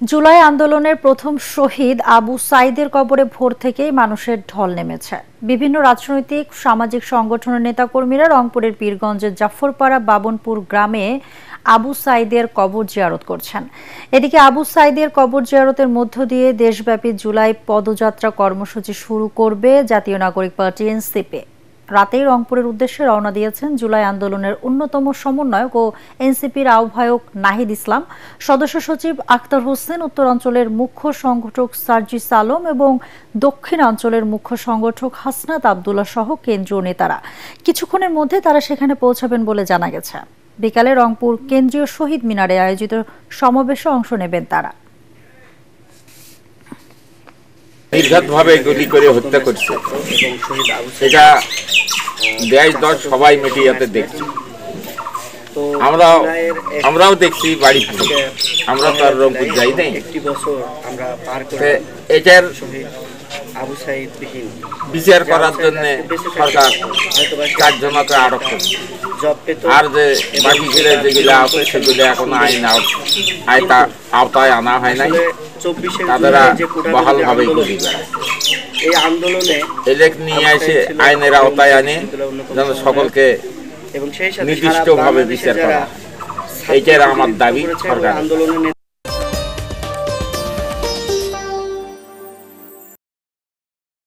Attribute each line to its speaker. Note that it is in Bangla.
Speaker 1: জুলাই আন্দোলনের প্রথম শহীদ আবু সাইদের কবরে ভোর থেকেই মানুষের ঢল নেমেছে। বিভিন্ন রাজনৈতিক সামাজিক সংগঠনের নেতাকর্মীরা রংপুরের পীরগঞ্জের জাফরপাড়া বাবনপুর গ্রামে আবু সাইদের কবর জিয়ারত করছেন। এদিকে আবু সাইদের কবর জিয়ারতের মধ্য দিয়ে দেশব্যাপী জুলাই পদযাত্রা কর্মসূচি শুরু করবে জাতীয় নাগরিক পার্টি এনসিপি। রাতেই রংপুরের উদ্দেশ্যে রওনা দিয়েছেন জুলাই আন্দোলনের অন্যতম সমন্বয়ক ও এনসিপির আহ্বায়ক নাহিদ ইসলাম, সদস্য সচিব আখতার হোসেন, উত্তরাঞ্চলের মুখ্য সংগঠক সার্জিস আলম এবং দক্ষিণাঞ্চলের মুখ্য সংগঠক হাসনাত আবদুল্লাহ সহ কেন্দ্রীয় নেতারা। কিছুক্ষণের মধ্যে তারা সেখানে পৌঁছাবেন বলে জানা গেছে। বিকালে রংপুর কেন্দ্রীয় শহীদ মিনারে আয়োজিত সমাবেশে অংশ নেবেন তারা।
Speaker 2: নির্ঘাতভাবে গুলি করে হত্যা করছে, এটা দেশ দশ সবাই মিডিয়াতে দেখছে। আমরাও দেখছি বাড়ি থেকে, আমরা তো আর রংপুর যাই নাই। এটার বিচার করার জন্য সরকার 4 জনকে আটক করছে, আর যে বাকি ছেলে যেগুলো আছে সেগুলো এখনো আওতায় আনা হয় নাই। তাদেরা বহালভাবে গুলি বেড়ায়।
Speaker 3: এই আন্দোলনে
Speaker 2: এলেক নিয়ে এসে আইনের আওতায় আনে যেন সকলকে নির্দিষ্টভাবে বিচার করা। এইটাই আমার দাবি সরকার।